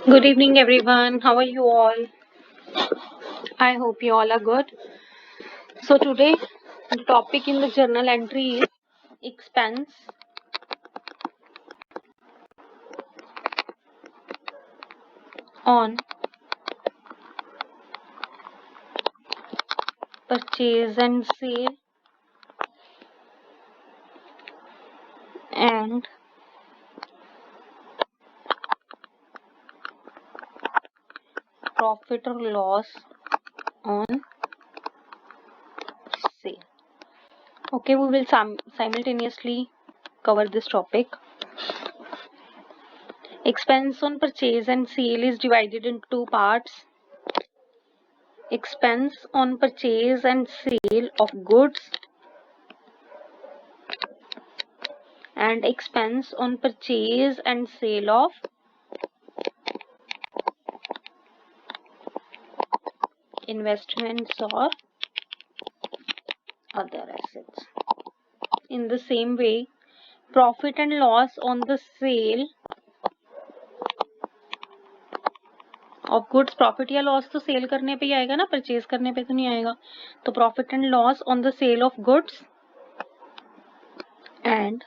Good evening, everyone. How are you all? I hope you all are good. So, today the topic in the journal entry is expense on purchase and sale and profit or loss on sale. Okay, we will simultaneously cover this topic. Expense on purchase and sale is divided into two parts. Expense on purchase and sale of goods and expense on purchase and sale of investments or other assets. In the same way, profit and loss on the sale of goods, profit या loss तो cell करने पे ही आएगा ना, purchase करने पे तो नहीं आएगा. तो profit and loss on the sale of goods and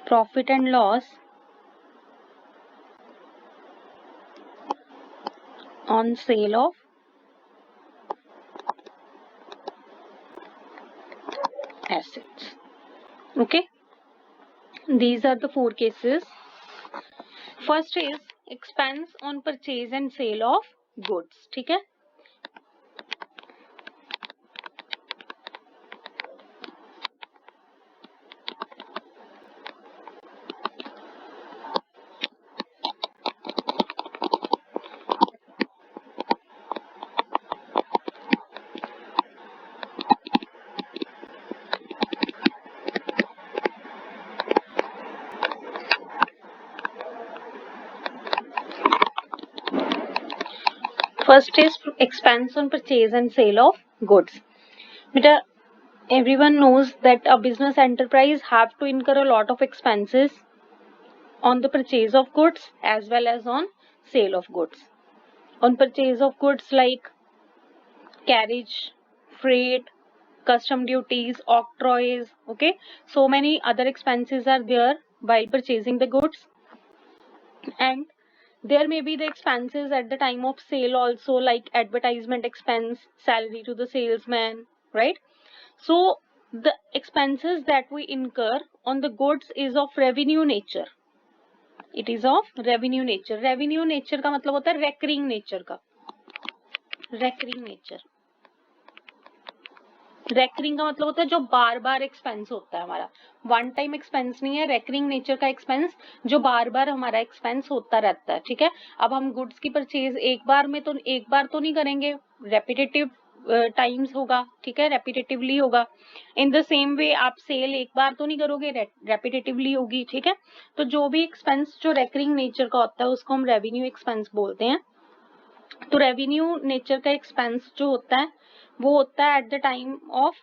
profit and loss on sale of assets. Okay, these are the four cases. First is expense on purchase and sale of goods. ठीक है. First is expense on purchase and sale of goods. Beta, everyone knows that a business enterprise have to incur a lot of expenses on the purchase of goods as well as on sale of goods. On purchase of goods like carriage, freight, custom duties, octroys, okay. So many other expenses are there while purchasing the goods. And there may be the expenses at the time of sale also, like advertisement expense, salary to the salesman, right? So the expenses that we incur on the goods is of revenue nature. It is of revenue nature. Revenue nature का मतलब होता है recurring nature का. Recurring nature. Recurring का मतलब होता है जो बार बार एक्सपेंस होता है हमारा. वन टाइम एक्सपेंस नहीं है. रेकरिंग नेचर का एक्सपेंस जो बार बार हमारा एक्सपेंस होता रहता है. ठीक है. अब हम गुड्स की परचेज एक बार तो नहीं करेंगे. रेपिटेटिव टाइम्स होगा. ठीक है. रेपिटेटिवली होगा. इन द सेम वे आप सेल एक बार तो नहीं करोगे. रेपिटेटिवली होगी. ठीक है. तो जो भी एक्सपेंस जो रेकरिंग नेचर का होता है उसको हम रेवेन्यू एक्सपेंस बोलते हैं. तो रेवेन्यू नेचर का एक्सपेंस जो होता है वो होता है at the time of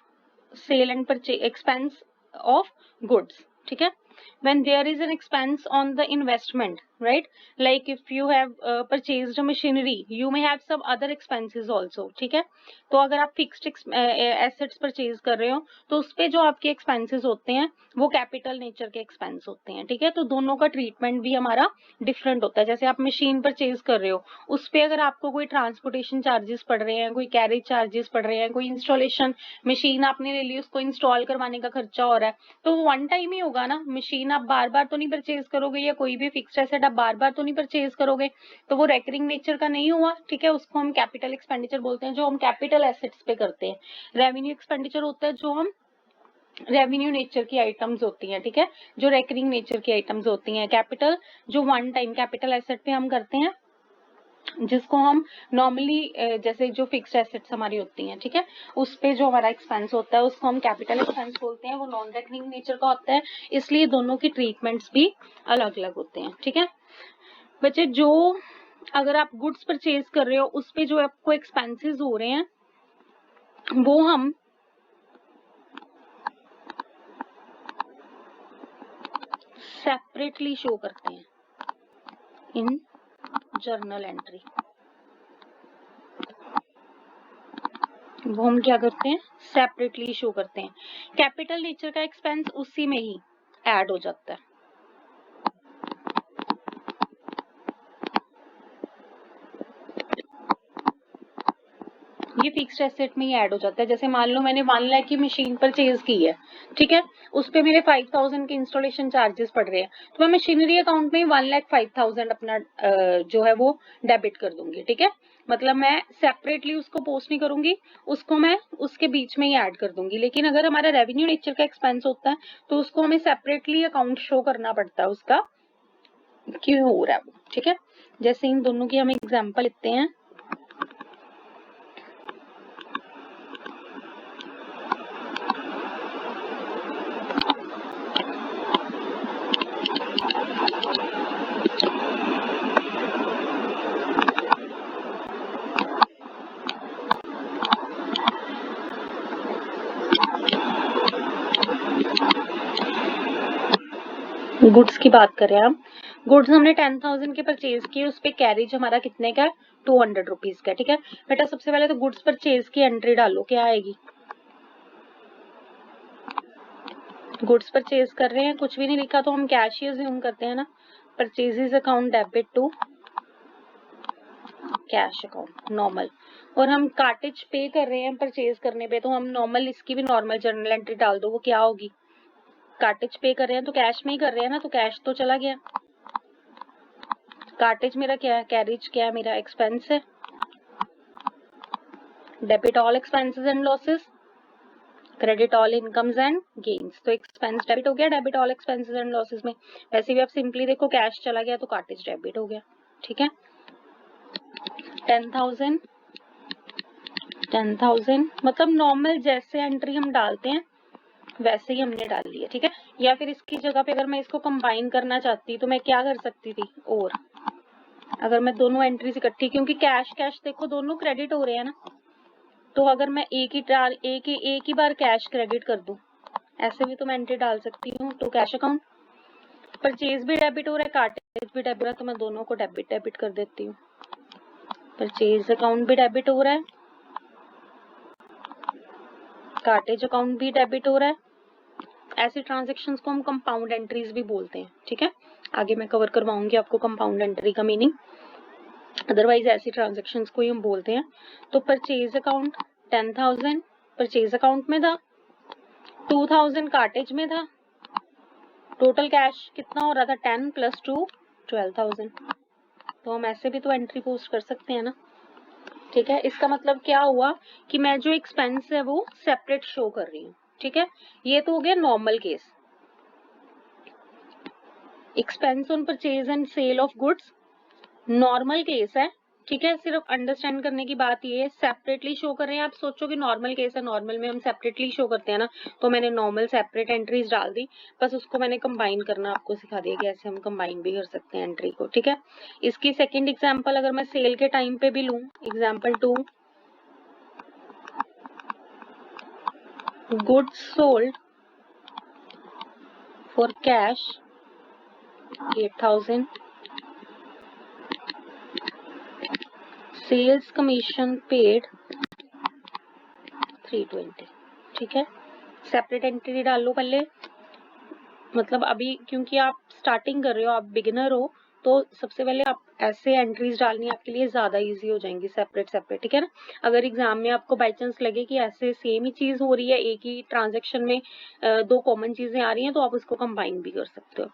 sale and purchase expense of goods. ठीक है. when there is an expense on the investment, right, like if you have purchased a machinery, you may have some other expenses also. ठीक है. तो अगर आप fixed assets purchase कर रहे हो तो उस पे जो आपके एक्सपेंसेस होते हैं वो कैपिटल नेचर के एक्सपेंस होते हैं. ठीक है. तो दोनों का ट्रीटमेंट भी हमारा डिफरेंट होता है. जैसे आप मशीन परचेज कर रहे हो उस पे अगर आपको कोई ट्रांसपोर्टेशन चार्जेस पड़ रहे हैं, कोई कैरेज चार्जेस पड़ रहे हैं, कोई इंस्टॉलेशन मशीन आपने ले ली उसको इंस्टॉल करवाने का खर्चा हो रहा है, तो वो वन टाइम ही होगा ना. मशीन आप बार बार तो नहीं परचेज करोगे या कोई भी फिक्स्ड एसेट आप बार बार तो नहीं परचेज करोगे. तो वो रेकरिंग नेचर का नहीं हुआ. ठीक है. उसको हम कैपिटल एक्सपेंडिचर बोलते हैं जो हम कैपिटल एसेट्स पे करते हैं. रेवेन्यू एक्सपेंडिचर होता है जो हम रेवेन्यू नेचर की आइटम्स होती हैं. ठीक है. जो रेकरिंग नेचर की आइटम्स होती हैं. कैपिटल जो वन टाइम कैपिटल एसेट पे हम करते हैं जिसको हम नॉर्मली जैसे जो फिक्स्ड एसेट्स हमारी होती हैं. ठीक है. उस पे जो हमारा एक्सपेंस होता है उसको हम कैपिटल एक्सपेंस बोलते हैं. वो नॉन रेकरिंग नेचर का होता है. इसलिए दोनों की ट्रीटमेंट्स भी अलग अलग होते हैं. ठीक है. बच्चे जो अगर आप गुड्स परचेज कर रहे हो उस पे जो आपको एक्सपेंसेस हो रहे हैं वो हम सेपरेटली शो करते हैं इन जर्नल एंट्री, वो हम क्या करते हैं, सेपरेटली शो करते हैं। कैपिटल नेचर का एक्सपेंस उसी में ही ऐड हो जाता है। ये फिक्स्ड एसेट में ही ऐड हो जाता है। जैसे मान लो मैंने 1 लाख की मशीन परचेज की है, ठीक है, उस पे मेरे 5000 के इंस्टॉलेशन चार्जेस पड़ रहे हैं, तो मैं मशीनरी अकाउंट में 1,05,000 अपना जो है वो डेबिट कर दूंगी, ठीक है। मतलब मैं सेपरेटली उसको पोस्ट नहीं करूंगी, उसको मैं उसके बीच में ही ऐड कर दूंगी। लेकिन अगर हमारा रेवेन्यू नेचर का एक्सपेंस होता है तो उसको हमें सेपरेटली अकाउंट शो करना पड़ता है उसका क्यों हो रहा है वो, ठीक है। जैसे इन दोनों की हम एग्जाम्पल लेते हैं। गुड्स की बात करें हम, गुड्स हमने 10,000 के परचेज किए, उस पे कैरेज हमारा कितने का है, 200 रुपीज का, ठीक है। बेटा सबसे पहले तो गुड्स परचेज की एंट्री डालो, क्या आएगी। गुड्स परचेज कर रहे हैं, कुछ भी नहीं लिखा तो हम कैश ही अज्यूम करते हैं ना। Purchases account debit to cash account normal, और हम कार्टेज पे कर रहे हैं परचेज करने पे, तो हम नॉर्मल इसकी भी नॉर्मल जर्नल एंट्री डाल दो, वो क्या होगी, कार्टेज पे कर रहे हैं तो कैश में ही कर रहे हैं ना, तो कैश तो चला गया। कार्टेज मेरा क्या है, कैरेज क्या है मेरा, एक्सपेंस है। Debit all expenses and losses, credit all incomes and gains, तो एक्सपेंस डेबिट हो गया debit all expenses and losses में। वैसे भी आप सिंपली देखो कैश चला गया तो कार्टेज डेबिट हो गया, ठीक है। 10,000 10,000 मतलब नॉर्मल जैसे एंट्री हम डालते हैं वैसे ही हमने डाल लिया, ठीक है। या फिर इसकी जगह पे अगर मैं इसको कंबाइन करना चाहती तो मैं क्या कर सकती थी, और अगर मैं दोनों एंट्रीज इकट्ठी, क्योंकि कैश कैश देखो दोनों क्रेडिट हो रहे हैं ना, तो अगर मैं एक ही बार कैश क्रेडिट कर दूं, ऐसे भी तो मैं एंट्री डाल सकती हूँ। तो कैश अकाउंट, परचेज भी डेबिट हो रहा है, कार्टेज भी डेबिट हो रहा है, तो मैं दोनों को डेबिट कर देती हूँ। परचेज अकाउंट भी डेबिट हो रहा है, कार्टेज अकाउंट भी डेबिट हो रहा है। ऐसी ट्रांजेक्शन्स को हम कंपाउंड एंट्रीज भी बोलते हैं, ठीक है। आगे मैं कवर करवाऊंगी आपको कंपाउंड एंट्री का मीनिंग, अदरवाइज ऐसी ट्रांजेक्शन्स को ही हम बोलते हैं। तो परचेज अकाउंट 10,000 परचेज अकाउंट में था, 2,000 कार्टेज में था, टोटल कैश कितना हो रहा था 10 + 2 12,000। तो हम ऐसे भी तो एंट्री पोस्ट कर सकते हैं ना, ठीक है। इसका मतलब क्या हुआ कि मैं जो एक्सपेंस है वो सेपरेट शो कर रही हूँ, ठीक है। ये तो हो गया normal case. Expense on purchase and sale of goods normal case है, ठीक है। सिर्फ अंडरस्टैंड करने की बात ये है, सेपरेटली शो कर रहे हैं। आप सोचो कि नॉर्मल केस है, नॉर्मल में हम सेपरेटली शो करते हैं ना, तो मैंने नॉर्मल सेपरेट एंट्रीज डाल दी, बस उसको मैंने कंबाइन करना आपको सिखा दिया कि ऐसे हम कंबाइन भी कर सकते हैं एंट्री को, ठीक है। इसकी सेकंड एग्जांपल अगर मैं सेल के टाइम पे भी लूं, example 2, goods sold for cash 8,000, sales commission paid 320, ठीक है। सेपरेट एंट्री डाल लो पहले, मतलब अभी क्योंकि आप स्टार्टिंग कर रहे हो, आप बिगिनर हो, तो सबसे पहले आप ऐसे एंट्रीज डालनी आपके लिए ज्यादा इजी हो जाएंगी, सेपरेट सेपरेट, ठीक है ना। अगर एग्जाम में आपको बाई चांस लगे कि ऐसे सेम ही चीज हो रही है, एक ही ट्रांजेक्शन में दो कॉमन चीजें आ रही हैं, तो आप उसको कंबाइन भी कर सकते हो।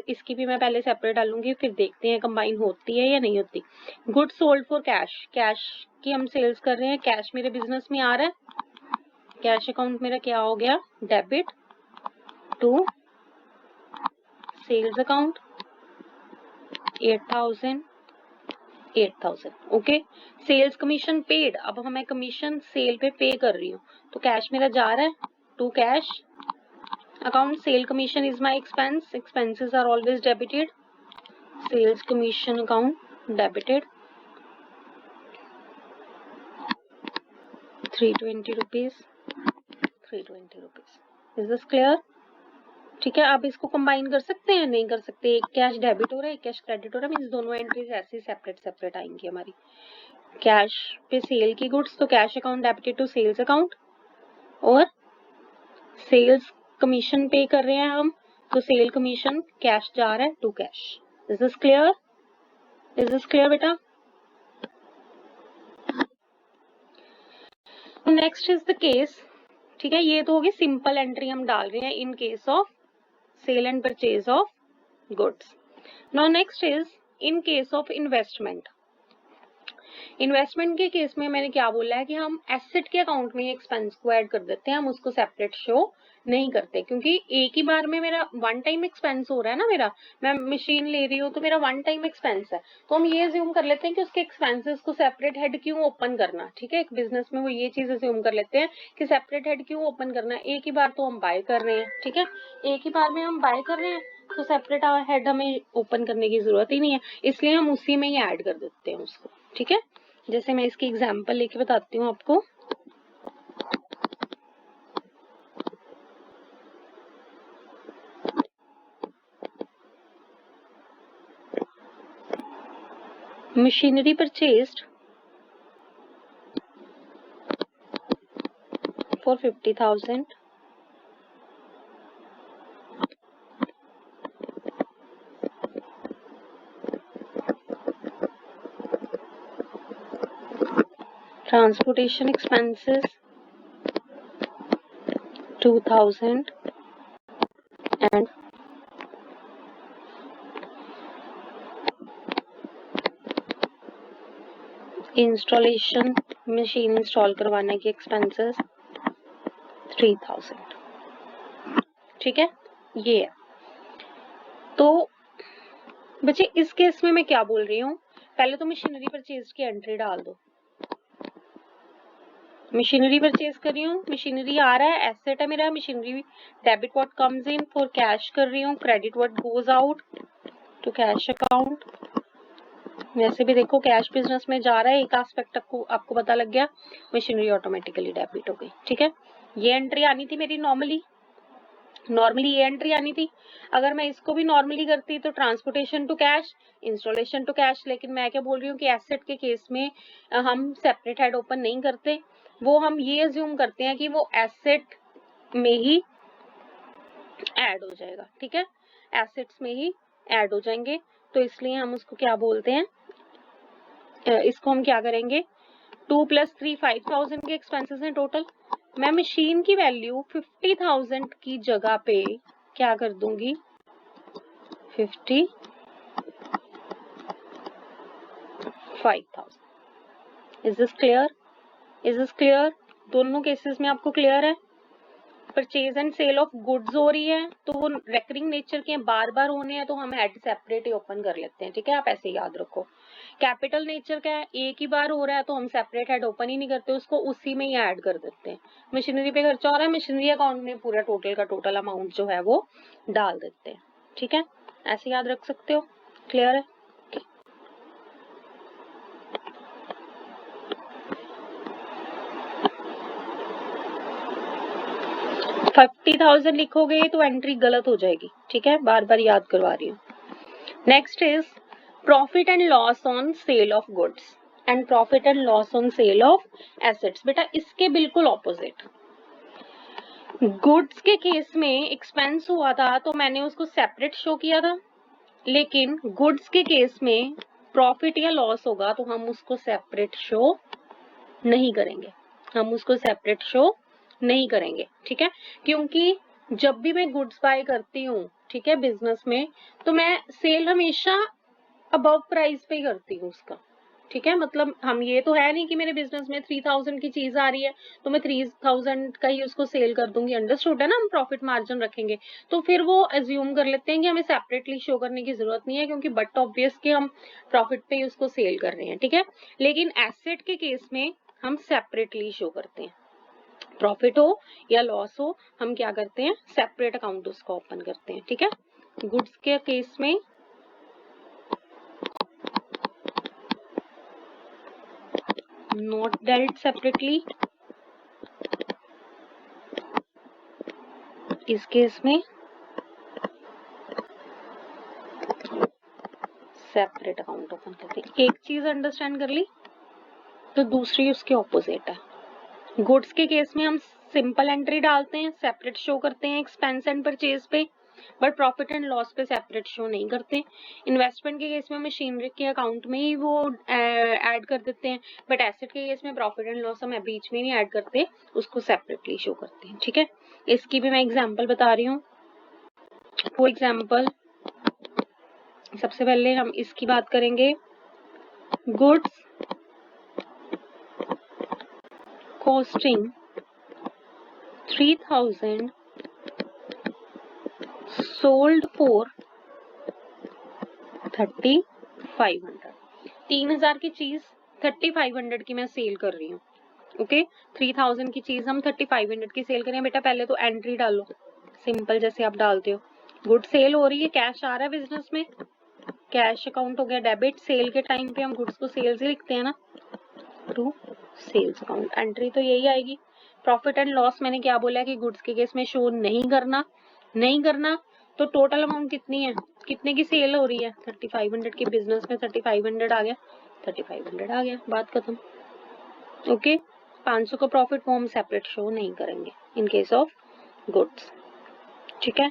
इसकी भी मैं पहले सेपरेट डालूंगी, फिर देखते हैं कंबाइन होती है या नहीं होती। Goods sold for cash, cash की हम सेल्स कर रहे हैं, कैश मेरे बिजनेस में आ रहा है, कैश अकाउंट मेरा क्या हो गया, debit to sales account 8,000 8,000, okay. Sales commission paid, अब हमें कमीशन सेल पे पे कर रही हूँ, तो कैश मेरा जा रहा है to cash account, sale commission is my expense, expenses are always debited, sales commission account debited 320 rupees 320 rupees. Is this clear? ठीक है, आप इसको कंबाइन कर सकते हैं, नहीं कर सकते। एक कैश डेबिट हो रहा है, एक कैश क्रेडिट हो रहा है, मीन्स दोनों एंट्रीज ऐसे सेपरेट सेपरेट आएंगी हमारी। कैश पे सेल की गुड्स तो cash account debited to sales account, और सेल्स कमीशन पे कर रहे हैं हम तो सेल कमीशन कैश जा रहा है to cash. Is this clear? Is this clear बेटा? नेक्स्ट इज द केस, ठीक है, ये तो होगी सिंपल एंट्री हम डाल रहे हैं in case of sale and purchase of goods. Now next is in case of investment. Investment के केस में मैंने क्या बोला है कि हम एसेट के अकाउंट में एक्सपेंस को ऐड कर देते हैं, हम उसको सेपरेट शो नहीं करते, क्योंकि एक ही बार में मेरा वन टाइम एक्सपेंस हो रहा है ना, मेरा मैं मशीन ले रही हूँ तो मेरा वन टाइम एक्सपेंस है, तो हम ये अज्यूम कर लेते हैं कि उसके एक्सपेंसेस को सेपरेट हेड क्यों ओपन करना। ठीक है, एक बिजनेस में वो ये चीज अज्यूम कर लेते हैं कि सेपरेट हेड क्यों ओपन करना, एक ही बार तो हम बाय कर रहे हैं। ठीक है, एक ही बार में हम बाय कर रहे हैं तो सेपरेट हेड हमें ओपन करने की जरूरत ही नहीं है, इसलिए हम उसी में ही ऐड कर देते हैं उसको। ठीक है, जैसे मैं इसकी एग्जांपल लेके बताती हूँ आपको। Machinery purchased for 50,000, transportation expenses 2,000, and installation machine install करवाने के एक्सपेंसेस 3,000। ठीक है, ये है। तो बच्चे इस केस में मैं क्या बोल रही हूँ, पहले तो मशीनरी परचेज की एंट्री डाल दो। मशीनरी परचेज कर रही हूँ, मशीनरी आ रहा है, एसेट है मेरा, machinery debit what comes in for cash कर रही हूँ, credit what goes out to cash account. वैसे भी देखो कैश बिजनेस में जा रहा है, एक एस्पेक्ट आपको पता लग गया, मशीनरी ऑटोमेटिकली डेबिट हो गई। ठीक है, ये एंट्री आनी थी मेरी नॉर्मली ये एंट्री आनी थी। अगर मैं इसको भी नॉर्मली करती तो transportation to cash, installation to cash, लेकिन मैं क्या बोल रही हूँ कि एसेट के केस में हम सेपरेट हेड ओपन नहीं करते, वो हम ये अज्यूम करते हैं कि वो एसेट में ही ऐड हो जाएगा। ठीक है, एसेट्स में ही ऐड हो जाएंगे, तो इसलिए हम उसको क्या बोलते हैं, इसको हम क्या करेंगे, 2 + 3 5,000 के एक्सपेंसेस हैं टोटल। मैं मशीन की वैल्यू 50,000 की जगह पे क्या कर दूंगी, 55,000। Is this clear? Is this clear? दोनों केसेस में आपको क्लियर है? Purchase and sale of goods हो रही है तो वो रेकरिंग नेचर के बार बार होने हैं, तो हम हेड सेपरेट ही ओपन कर लेते हैं। ठीक है, आप ऐसे याद रखो। कैपिटल नेचर का है, एक ही बार हो रहा है तो हम सेपरेट हेड ओपन ही नहीं करते, उसको उसी में ही ऐड कर देते हैं। मशीनरी पे खर्चा हो रहा है, मशीनरी अकाउंट में पूरा टोटल का टोटल अमाउंट जो है वो डाल देते हैं। ठीक है, ऐसे याद रख सकते हो। क्लियर है? 50,000 लिखोगे तो एंट्री गलत हो जाएगी। ठीक है, बार बार याद करवा रही हूँ। Next is profit and loss on sale of goods and profit and loss on sale of assets. बेटा इसके बिल्कुल ऑपोजिट, गुड्स के केस में एक्सपेंस हुआ था तो मैंने उसको सेपरेट शो किया था, लेकिन गुड्स के केस में प्रॉफिट या लॉस होगा तो हम उसको सेपरेट शो नहीं करेंगे, हम उसको सेपरेट शो नहीं करेंगे। ठीक है, क्योंकि जब भी मैं गुड्स बाय करती हूँ, ठीक है, बिजनेस में, तो मैं सेल हमेशा अबव प्राइस पे ही करती हूँ उसका। ठीक है, मतलब हम ये तो है नहीं कि मेरे बिजनेस में 3,000 की चीज आ रही है तो मैं 3,000 का ही उसको सेल कर दूंगी। अंडरस्टूड है ना, हम प्रॉफिट मार्जिन रखेंगे, तो फिर वो एज्यूम कर लेते हैं कि हमें सेपरेटली शो करने की जरूरत नहीं है, क्योंकि बट ऑब्वियस कि हम प्रॉफिट पे ही उसको सेल कर रहे हैं। ठीक है, लेकिन एसेट के केस में हम सेपरेटली शो करते हैं, प्रॉफिट हो या लॉस हो हम क्या करते हैं, सेपरेट अकाउंट उसका ओपन करते हैं। ठीक है, गुड्स के केस में नॉट डेल्ट सेपरेटली, इस केस में सेपरेट अकाउंट ओपन करते हैं। एक चीज अंडरस्टैंड कर ली तो दूसरी उसके ऑपोजिट है। गुड्स के केस में हम सिंपल एंट्री डालते हैं, सेपरेट शो करते हैं एक्सपेंस एंड परचेज पे, बट प्रॉफिट एंड लॉस पे सेपरेट शो नहीं करते। इन्वेस्टमेंट के केस में मशीनरी के अकाउंट में ही वो ऐड कर देते हैं, बट एसेट के केस में प्रॉफिट एंड लॉस हम बीच में नहीं ऐड करते, उसको सेपरेटली शो करते हैं। ठीक है, इसकी भी मैं एग्जांपल बता रही हूँ। फॉर एग्जांपल सबसे पहले हम इसकी बात करेंगे, गुड्स कॉस्टिंग 3000 सोल्ड फॉर 3500। 3000 की चीज 3500 की मैं सेल कर रही हूँ। ओके, 3000 की चीज हम 3500 की सेल करें। बेटा पहले तो एंट्री डालो, सिंपल जैसे आप डालते हो। गुड सेल हो रही है, कैश आ रहा है बिजनेस में, कैश अकाउंट हो गया डेबिट। सेल के टाइम पे हम गुड्स को सेल्स ही लिखते हैं ना, टू सेल्स अकाउंट। एंट्री तो यही आएगी। प्रॉफिट एंड लॉस मैंने क्या बोला कि गुड्स के केस में शो नहीं करना। तो टोटल अमाउंट कितनी है, कितने की सेल हो रही है, 3500 की। बिजनेस में 3500 आ गया, 3500 आ गया, बात खत्म। ओके, 500 का प्रॉफिट वो हम सेपरेट शो नहीं करेंगे इन केस ऑफ गुड्स। ठीक है,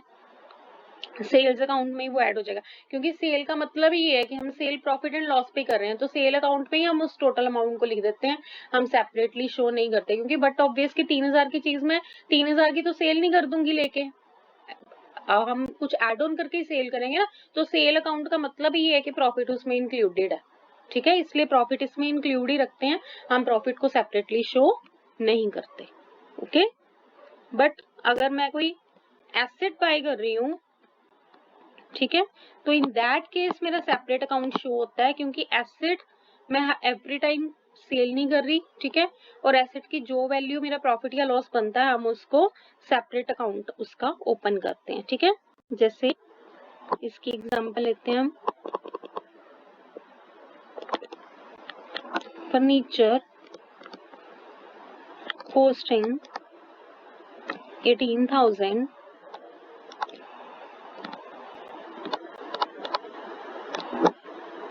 सेल्स अकाउंट में ही वो ऐड हो जाएगा, क्योंकि सेल का मतलब ही है कि हम सेल प्रॉफिट एंड लॉस पे कर रहे हैं, तो सेल अकाउंट पे ही हम उस टोटल अमाउंट को लिख देते हैं, हम सेपरेटली शो नहीं करते। क्योंकि बट ऑब्वियस की 3000 की चीज में 3000 की तो सेल नहीं कर दूंगी लेके, हम कुछ एड ऑन करके सेल करेंगे ना, तो सेल अकाउंट का मतलब ही है कि प्रॉफिट उसमें इंक्लूडेड है। ठीक है, इसलिए प्रॉफिट इसमें इंक्लूड ही रखते हैं, हम प्रॉफिट को सेपरेटली शो नहीं करते। ओके, बट अगर मैं कोई एसेट बाय कर रही हूँ, ठीक है, तो इन दैट केस मेरा सेपरेट अकाउंट शो होता है, क्योंकि एसेट मैं एवरी टाइम सेल नहीं कर रही। ठीक है, और एसेट की जो वैल्यू मेरा प्रॉफिट या लॉस बनता है हम उसको सेपरेट अकाउंट उसका ओपन करते हैं। ठीक है, जैसे इसकी एग्जांपल लेते हैं हम, furniture costing 18,000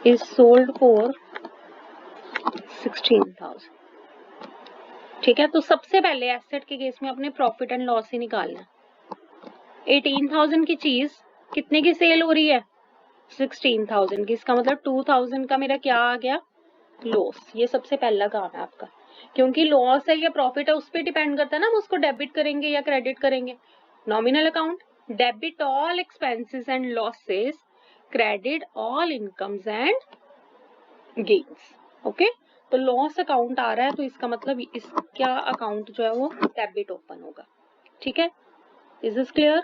is sold for 16,000। ठीक है, तो सबसे पहले एसेट के केस में अपने प्रॉफिट एंड लॉस ही निकालना है। 18,000 की चीज कितने की सेल हो रही है, 16,000 की। इसका मतलब 2,000 का मेरा क्या आ गया, लॉस। ये सबसे पहला काम है आपका, क्योंकि लॉस है या प्रॉफिट है उस पर डिपेंड करता है ना हम उसको डेबिट करेंगे या क्रेडिट करेंगे। Nominal account, debit all expenses and losses, credit all incomes and gains. Okay, तो लॉस अकाउंट आ रहा है तो इसका मतलब इसका अकाउंट जो है वो डेबिट ओपन होगा। ठीक है, इज दिस क्लियर?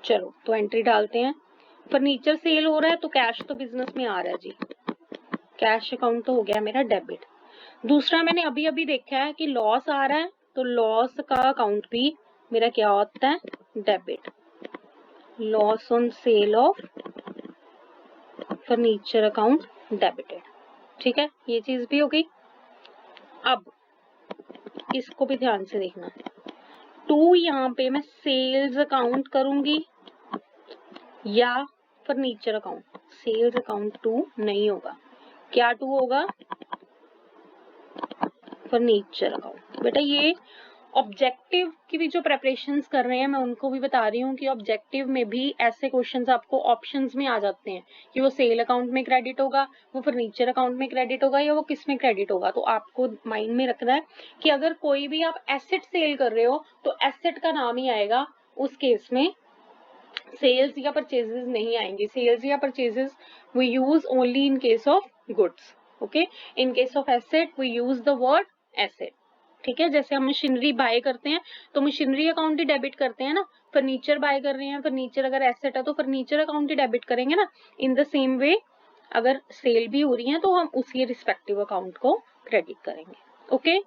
चलो तो एंट्री डालते हैं। फर्नीचर सेल हो रहा है तो कैश तो बिजनेस में आ रहा है जी, कैश अकाउंट तो हो गया मेरा डेबिट। दूसरा मैंने अभी अभी देखा है कि लॉस आ रहा है, तो लॉस का अकाउंट भी मेरा क्या होता है, debit. Loss on sale of furniture account debited. ठीक है, ये चीज भी हो गई। अब इसको भी ध्यान से देखना, टू यहाँ पे मैं सेल्स अकाउंट करूंगी या furniture account, sales account to नहीं होगा, क्या टू होगा, फर्नीचर अकाउंट। बेटा ये ऑब्जेक्टिव की भी जो प्रेपरेशंस कर रहे हैं मैं उनको भी बता रही हूँ कि ऑब्जेक्टिव में भी ऐसे क्वेश्चंस आपको ऑप्शंस में आ जाते हैं कि वो सेल अकाउंट में क्रेडिट होगा, वो फर्नीचर अकाउंट में क्रेडिट होगा, या वो किस में क्रेडिट होगा। तो आपको माइंड में रखना है कि अगर कोई भी आप एसेट सेल कर रहे हो तो एसेट का नाम ही आएगा, उस केस में सेल्स या परचेजेस नहीं आएंगे। सेल्स या purchases we use only in case of goods. Okay, in case of asset we use the word asset. ठीक है, जैसे हम मशीनरी बाय करते हैं तो मशीनरी अकाउंट ही डेबिट करते हैं ना, फर्नीचर बाय कर रहे हैं, फर्नीचर अगर एसेट है तो फर्नीचर अकाउंट ही डेबिट करेंगे ना। इन द सेम वे अगर सेल भी हो रही है तो हम उसी रिस्पेक्टिव अकाउंट को क्रेडिट करेंगे। ओके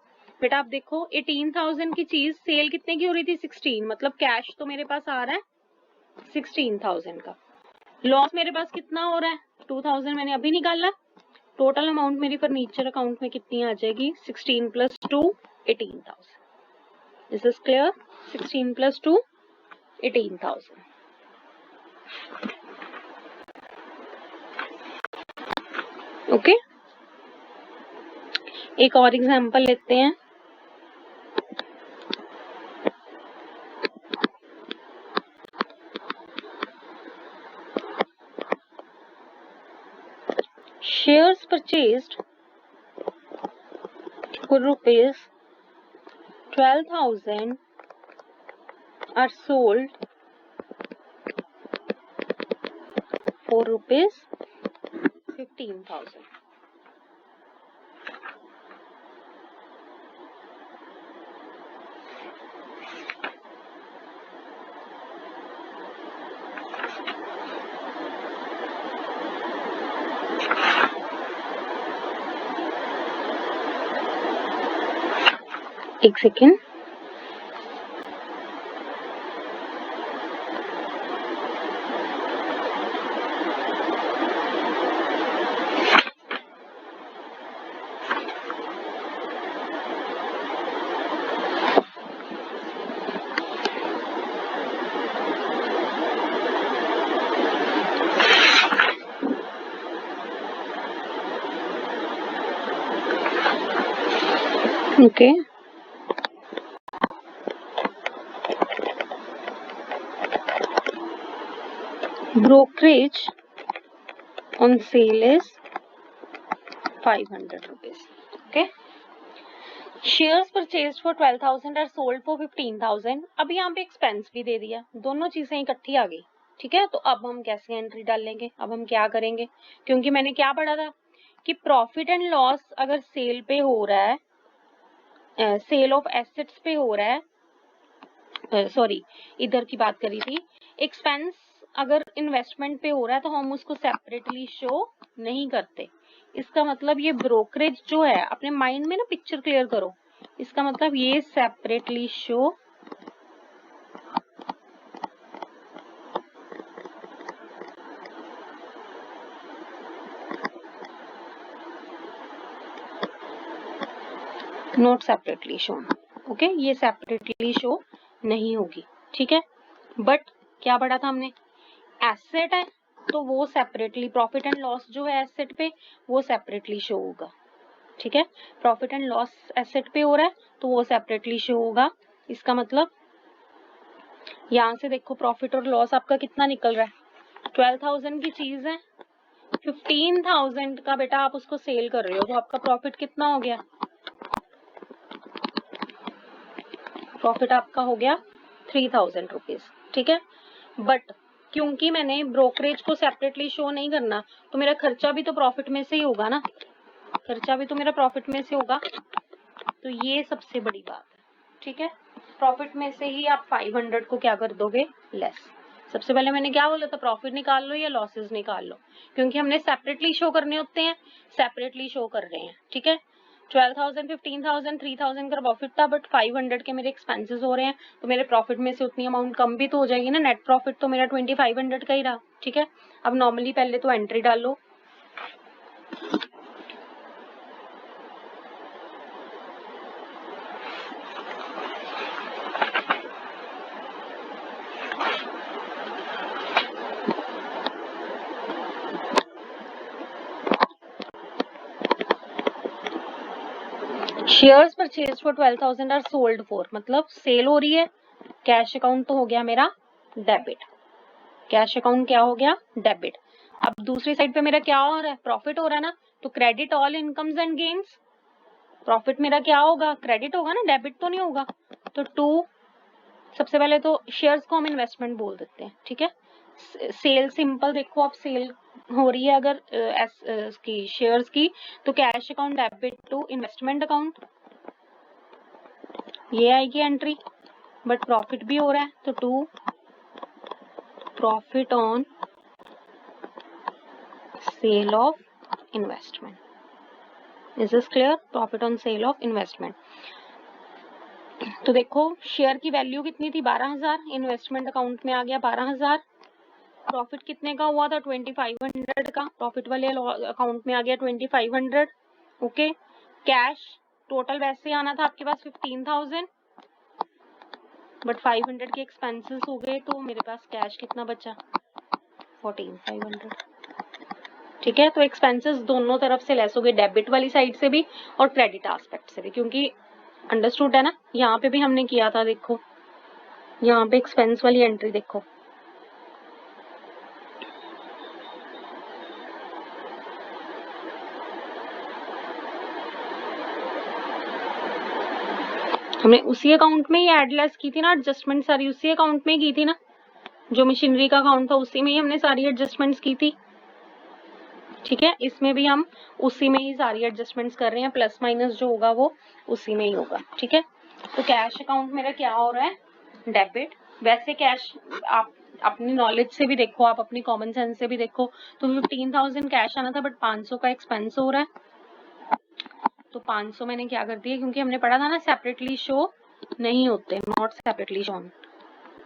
बेटा आप देखो 18,000 की चीज सेल कितने की हो रही थी, 16, मतलब कैश तो मेरे पास आ रहा है 16,000 का, लॉस मेरे पास कितना हो रहा है 2,000 मैंने अभी निकाला। टोटल अमाउंट मेरी फर्नीचर अकाउंट में कितनी आ जाएगी, 16 plus 2 18,000। Is this clear? 16 plus 2 18,000। Okay, एक और एग्जांपल लेते हैं। Shares purchased for rupees 12,000 are sold for rupees 15,000. एक second, okay. Brokerage on sale is 500 rupees. Okay. Shares purchased for 12,000 are sold for 15,000. अब यहाँ पे एक्सपेंस भी दे दिया, दोनों चीजें इकट्ठी आ गई। ठीक है, तो अब हम कैसे एंट्री डालेंगे? अब हम क्या करेंगे, क्योंकि मैंने क्या पढ़ा था कि प्रॉफिट एंड लॉस अगर सेल पे हो रहा है, सेल ऑफ एसेट्स पे हो रहा है, सॉरी इधर की बात करी थी, एक्सपेंस अगर इन्वेस्टमेंट पे हो रहा है तो हम उसको सेपरेटली शो नहीं करते। इसका मतलब ये ब्रोकरेज जो है, अपने माइंड में ना पिक्चर क्लियर करो, इसका मतलब ये separately show not separately shown. Okay, ये सेपरेटली शो नहीं होगी। ठीक है, बट क्या पढ़ा था हमने, एसेट है तो वो सेपरेटली, प्रॉफिट एंड लॉस जो है एसेट पे वो सेपरेटली शो होगा। ठीक है, प्रॉफिट एंड लॉस एसेट पे हो रहा है तो वो सेपरेटली शो होगा। इसका मतलब यहाँ से देखो प्रॉफिट और लॉस आपका कितना निकल रहा है, 12,000 की चीज है, 15,000 का बेटा आप उसको सेल कर रहे हो, तो आपका प्रॉफिट कितना हो गया, प्रॉफिट आपका हो गया 3,000 रुपीज। ठीक है, बट क्योंकि मैंने ब्रोकरेज को सेपरेटली शो नहीं करना, तो मेरा खर्चा भी तो प्रॉफिट में से ही होगा ना, खर्चा भी तो मेरा प्रॉफिट में से होगा। तो ये सबसे बड़ी बात है। ठीक है, प्रॉफिट में से ही आप 500 को क्या कर दोगे, लेस। सबसे पहले मैंने क्या बोला था, प्रॉफिट निकाल लो या लॉसेस निकाल लो, क्योंकि हमने सेपरेटली शो करने होते हैं, सेपरेटली शो कर रहे हैं। ठीक है, 12,000, 15,000, 3,000 का प्रॉफिट था, बट 500 के मेरे एक्सपेंसेस हो रहे हैं, तो मेरे प्रॉफिट में से उतनी अमाउंट कम भी तो हो जाएगी ना, नेट प्रॉफिट तो मेरा 2500 का ही रहा। ठीक है, अब नॉर्मली पहले तो एंट्री डालो, shares purchase for 12,000 are sold for, मतलब सेल हो रही है, कैश अकाउंट तो हो गया मेरा डेबिट, कैश अकाउंट क्या हो गया, डेबिट। अब दूसरी साइड पे मेरा क्या हो रहा है, प्रॉफिट हो रहा है ना, तो credit all incomes and gains, profit मेरा क्या होगा, क्रेडिट होगा ना, डेबिट तो नहीं होगा। तो टू, सबसे पहले तो शेयर्स को हम इन्वेस्टमेंट बोल देते हैं। ठीक है, सेल सिंपल देखो, आप सेल हो रही है अगर की शेयर्स की, तो cash account debit to investment account, ये आएगी एंट्री। बट प्रॉफिट भी हो रहा है तो to profit on sale of investment. Is this clear, profit on sale of investment. तो देखो शेयर की वैल्यू कितनी थी, 12,000, इन्वेस्टमेंट अकाउंट में आ गया 12,000, प्रॉफिट कितने का हुआ था, 2500 का, प्रॉफिट वाले अकाउंट में आ गया 2500। ओके, कैश टोटल वैसे आना था आपके पास 15,000, बट 500 के एक्सपेंसेस हो गए, तो मेरे पास कैश कितना बचा, 14,500। ठीक है, तो एक्सपेंसेस दोनों तरफ से लेस हो गए, डेबिट वाली साइड से भी और क्रेडिट एस्पेक्ट से भी, क्योंकि अंडरस्टूड है ना। यहाँ पे भी हमने किया था, देखो यहाँ पे एक्सपेंस वाली एंट्री देखो, हमने उसी अकाउंट में ही एड लेस की थी ना, एडजस्टमेंट सारी उसी अकाउंट में ही की थी ना, जो मशीनरी का अकाउंट था उसी में ही हमने सारी एडजस्टमेंट्स की थी। ठीक है, इसमें भी हम उसी में ही सारी एडजस्टमेंट्स कर रहे हैं, प्लस माइनस जो होगा वो उसी में ही होगा। ठीक है, तो कैश अकाउंट मेरा क्या हो रहा है, डेबिट। वैसे कैश आप अपनी नॉलेज से भी देखो, आप अपनी कॉमन सेंस से भी देखो, तो 15,000 कैश आना था, बट 500 का एक्सपेंस हो रहा है, तो 500 मैंने क्या कर दिया, क्योंकि हमने पढ़ा था ना सेपरेटली शो नहीं होते, नॉट सेपरेटली शोन,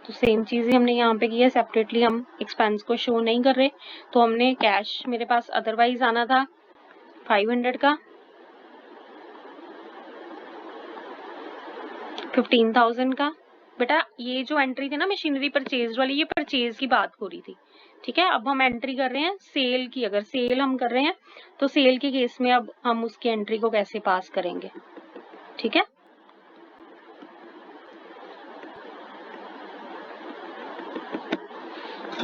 तो सेम चीज ही हमने यहाँ पे की है, सेपरेटली हम एक्सपेंस को शो नहीं कर रहे, तो हमने कैश मेरे पास अदरवाइज आना था 500 का, 15,000 का। बेटा ये जो एंट्री थी ना मशीनरी परचेज वाली, ये परचेज की बात हो रही थी। ठीक है, अब हम एंट्री कर रहे हैं सेल की, अगर सेल हम कर रहे हैं तो सेल के केस में अब हम उसकी एंट्री को कैसे पास करेंगे। ठीक है,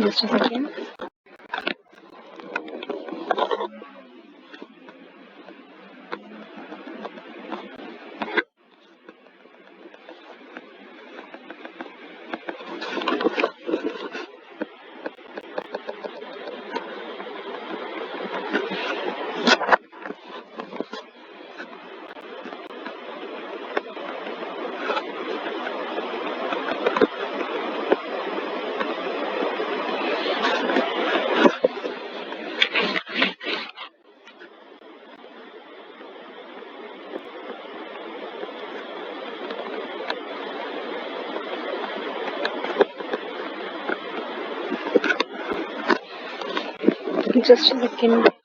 just a second. Just a second.